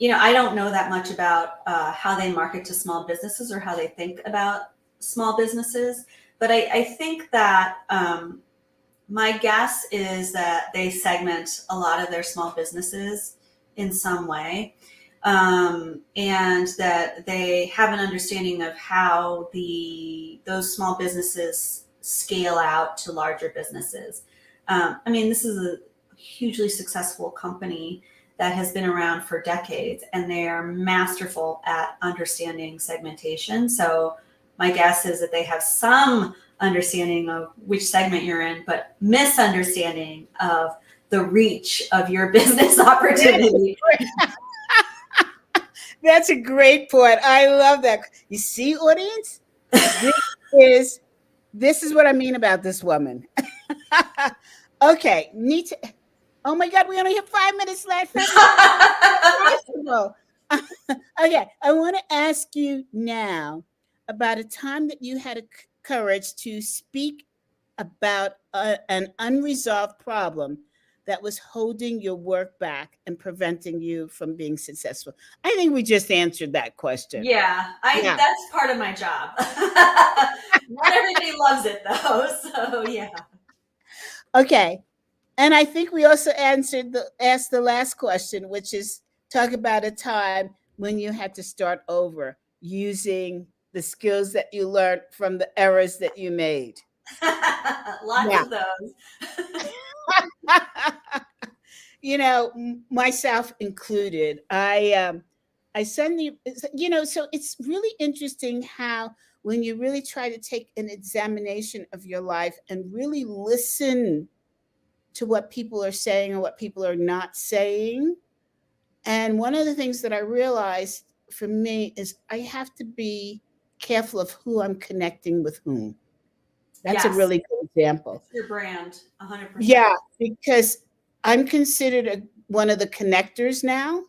I don't know that much about how they market to small businesses or how they think about small businesses, but I think that my guess is that they segment a lot of their small businesses in some way, and that they have an understanding of how those small businesses scale out to larger businesses. This is a hugely successful company that has been around for decades, and they are masterful at understanding segmentation. So my guess is that they have some understanding of which segment you're in, but misunderstanding of the reach of your business opportunity. That's a great point. I love that. You see, audience, this is what I mean about this woman. Okay, Oh my God, we only have 5 minutes left. That's impossible. Okay, I want to ask you now about a time that you had a courage to speak about an unresolved problem that was holding your work back and preventing you from being successful. I think we just answered that question. Yeah, I Yeah. that's part of my job. Not everybody loves it though, so yeah. Okay. And I think we also asked the last question, which is talk about a time when you had to start over using the skills that you learned from the errors that you made. Lots Yeah. of those. Myself included. I suddenly, so it's really interesting how when you really try to take an examination of your life and really listen to what people are saying and what people are not saying. And one of the things that I realized for me is I have to be careful of who I'm connecting with whom. That's a Yes, really good example. it's your brand, 100%. Yeah, because I'm considered one of the connectors now.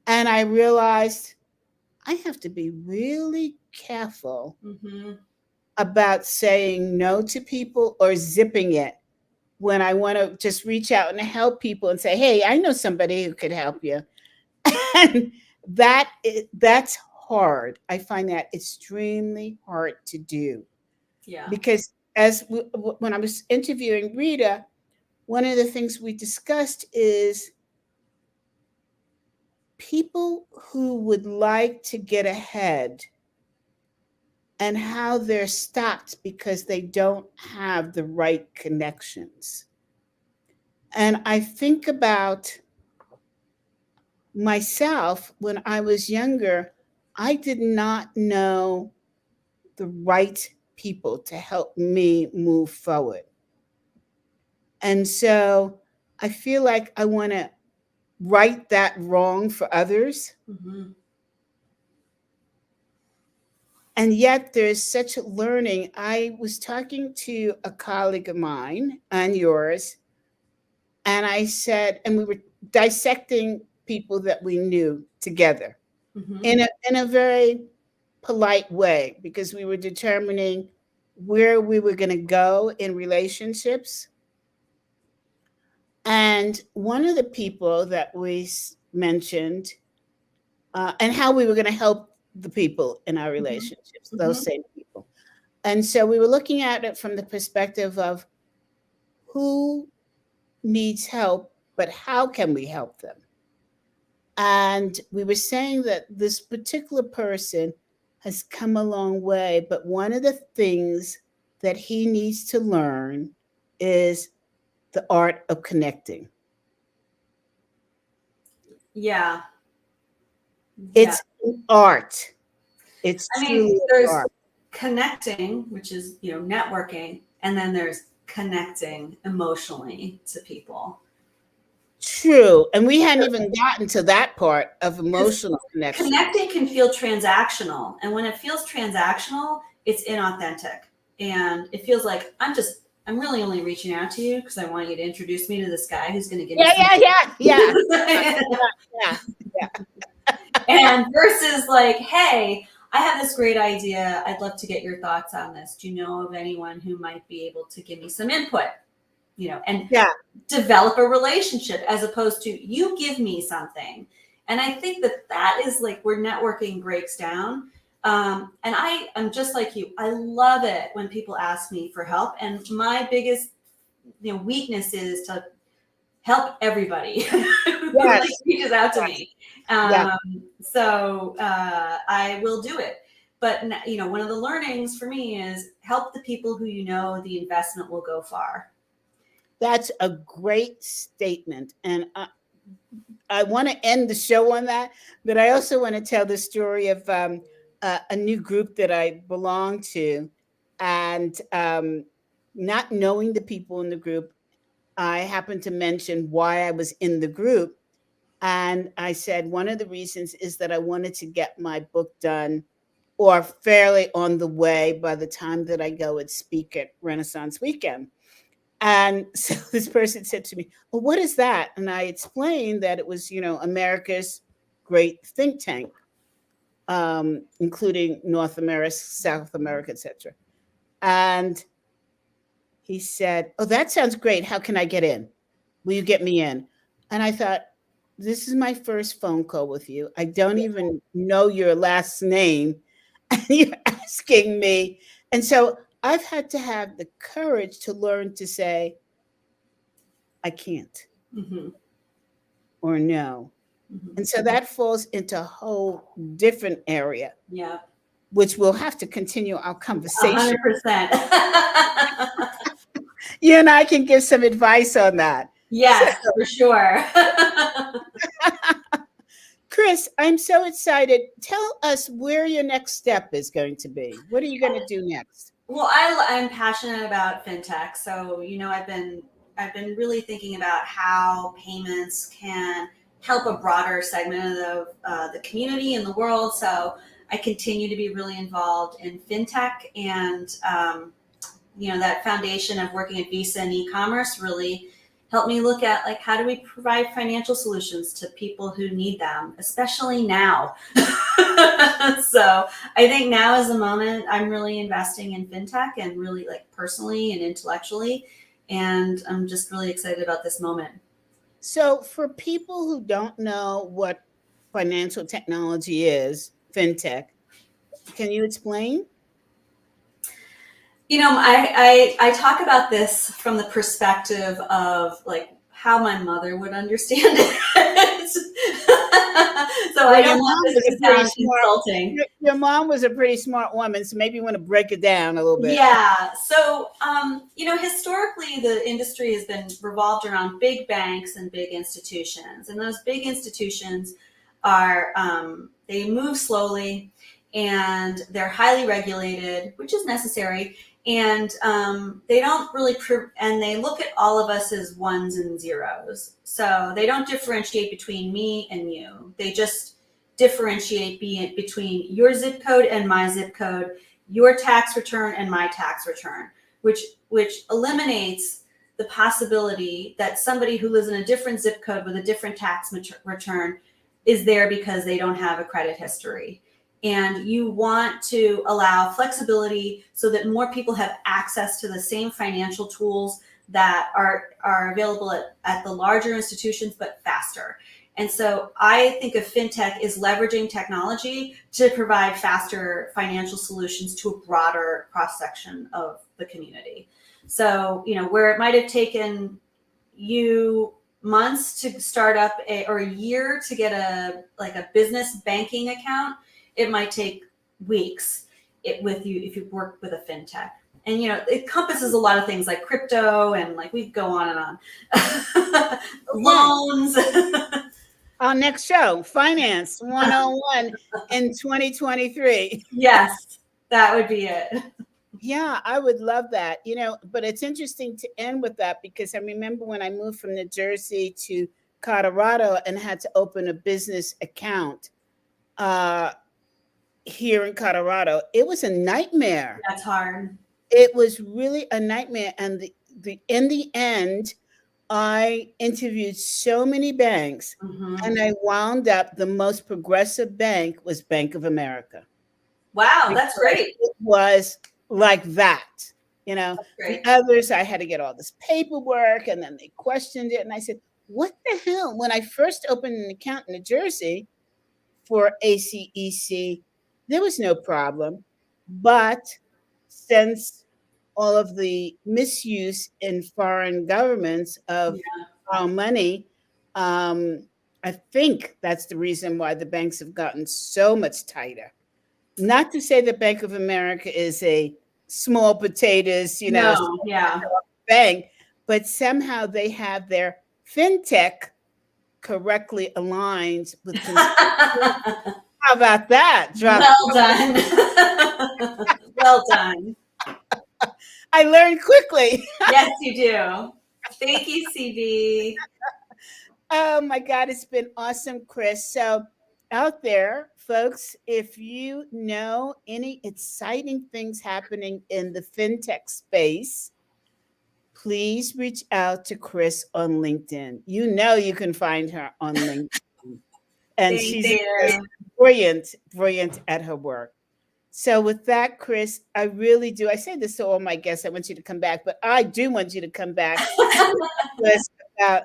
And I realized I have to be really careful Hmm. about saying no to people or zipping it when I want to just reach out and help people and say, hey, I know somebody who could help you. And that's hard. I find that extremely hard to do Yeah. because when I was interviewing Rita, one of the things we discussed is people who would like to get ahead and how they're stopped because they don't have the right connections. And I think about myself when I was younger, I did not know the right people to help me move forward. And so I feel like I want to right that wrong for others. Hmm. And yet there's such a learning. I was talking to a colleague of mine and yours, and I said, and we were dissecting people that we knew together Hmm. in a very polite way because we were determining where we were going to go in relationships. And one of the people that we mentioned, and how we were going to help the people in our Hmm. relationships, those Hmm. same people. And so we were looking at it from the perspective of who needs help, but how can we help them? And we were saying that this particular person has come a long way, but one of the things that he needs to learn is the art of connecting. Yeah. Yeah. It's an art. It's I mean, truly an there's art. connecting, which is, networking, and then there's connecting emotionally to people. True. And we hadn't even gotten to that part of Because emotional connection. connecting can feel transactional. And when it feels transactional, it's inauthentic. And it feels like I'm really only reaching out to you because I want you to introduce me to this guy who's going to give me Yeah. Yeah. and versus like, hey, I have this great idea. I'd love to get your thoughts on this. Do you know of anyone who might be able to give me some input? And Yeah. develop a relationship as opposed to you give me something. And I think that is like where networking breaks down. And I am just like you. I love it when people ask me for help. And my biggest weakness is to help everybody who like Yes. reaches out to Yes. me. Yeah. So I will do it. But one of the learnings for me is help the people who the investment will go far. That's a great statement. And I want to end the show on that, but I also want to tell the story of a new group that I belong to. And not knowing the people in the group, I happened to mention why I was in the group. And I said, one of the reasons is that I wanted to get my book done or fairly on the way by the time that I go and speak at Renaissance Weekend. And so this person said to me, "Well, what is that?" And I explained that it was, America's great think tank, including North America, South America, etc. And he said, "Oh, that sounds great. How can I get in? Will you get me in?" And I thought, this is my first phone call with you. I don't even know your last name. And you're asking me. And so I've had to have the courage to learn to say, I can't Hmm. or no. Hmm. And so that falls into a whole different area, Yeah, which we'll have to continue our conversation. 100%. You and I can give some advice on that. So, Yes, for sure. Chris, I'm so excited. Tell us where your next step is going to be. What are you going to do next? Well, I'm passionate about fintech, so I've been really thinking about how payments can help a broader segment of the community and the world. So I continue to be really involved in fintech, and that foundation of working at Visa and e-commerce really helped me look at, like, how do we provide financial solutions to people who need them, especially now. So I think now is the moment. I'm really investing in fintech, and really, like, personally and intellectually, and I'm just really excited about this moment. So, for people who don't know what financial technology is, fintech, can you explain? I talk about this from the perspective of, like, how my mother would understand it. So I Well, your don't want mom this was to a pretty sound smart. insulting. Your mom was a pretty smart woman, so maybe you want to break it down a little bit. Yeah. So, historically, the industry has been revolved around big banks and big institutions. And those big institutions they move slowly, and they're highly regulated, which is necessary. And they don't really, and they look at all of us as ones and zeros. So they don't differentiate between me and you. They just differentiate between your zip code and my zip code, your tax return and my tax return, which eliminates the possibility that somebody who lives in a different zip code with a different tax return is there because they don't have a credit history. And you want to allow flexibility so that more people have access to the same financial tools that are available at the larger institutions, but faster. And so I think of fintech is leveraging technology to provide faster financial solutions to a broader cross section of the community. So, where it might have taken you months to start up or a year to get a business banking account, it might take weeks with you if you work with a fintech. And it encompasses a lot of things like crypto, and, like, we go on and on. Loans. Our next show, Finance 101 in 2023. Yes, that would be it. Yeah, I would love that. But it's interesting to end with that, because I remember when I moved from New Jersey to Colorado and had to open a business account here in Colorado. It was a nightmare. That's hard. It was really a nightmare. And in the end, I interviewed so many banks, Mm-hmm. and I wound up the most progressive bank was Bank of America. Wow, that's great. It was like that. That's The great. others, I had to get all this paperwork, and then they questioned it. And I said, what the hell? When I first opened an account in New Jersey for ACEC, there was no problem. But since all of the misuse in foreign governments of Yeah. our money, I think that's the reason why the banks have gotten so much tighter. Not to say that Bank of America is a small potatoes, No, yeah. bank, but somehow they have their fintech correctly aligned with consumers. How about that? Well done. Well done. I learned quickly. Yes, you do. Thank you, CB. Oh my God, it's been awesome, Chris. So, out there, folks, if you know any exciting things happening in the fintech space, please reach out to Chris on LinkedIn. You know you can find her on LinkedIn. And Thank she's you. brilliant at her work. So with that, Chris, I really do. I say this to all my guests. I want you to come back, but I do want you to come back to us about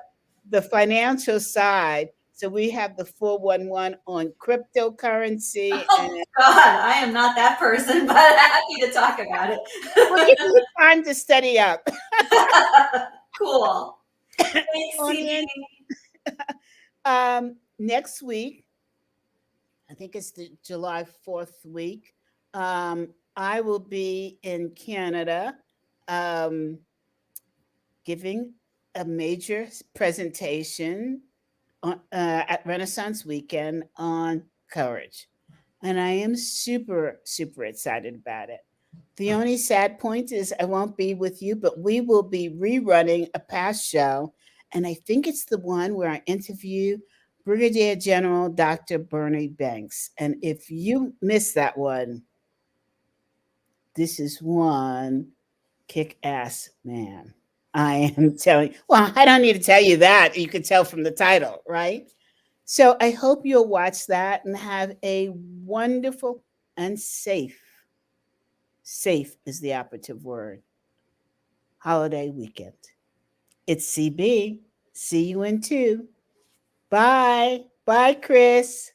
the financial side. So we have the 411 on cryptocurrency, and Oh God, I am not that person, but happy to talk about we'll give it. you time to study up. Cool. Thanks, CB. Audience, next week, I think it's the July 4th week. I will be in Canada giving a major presentation at Renaissance Weekend on courage. And I am super, super excited about it. The only sad point is I won't be with you, but we will be rerunning a past show. And I think it's the one where I interview Brigadier General Dr. Bernie Banks. And if you missed that one, this is one kick ass man. I am telling you. Well, I don't need to tell you that. You can tell from the title, right? So I hope you'll watch that and have a wonderful and safe is the operative word, holiday weekend. It's CB. See you in 2. Bye. Bye, Chris.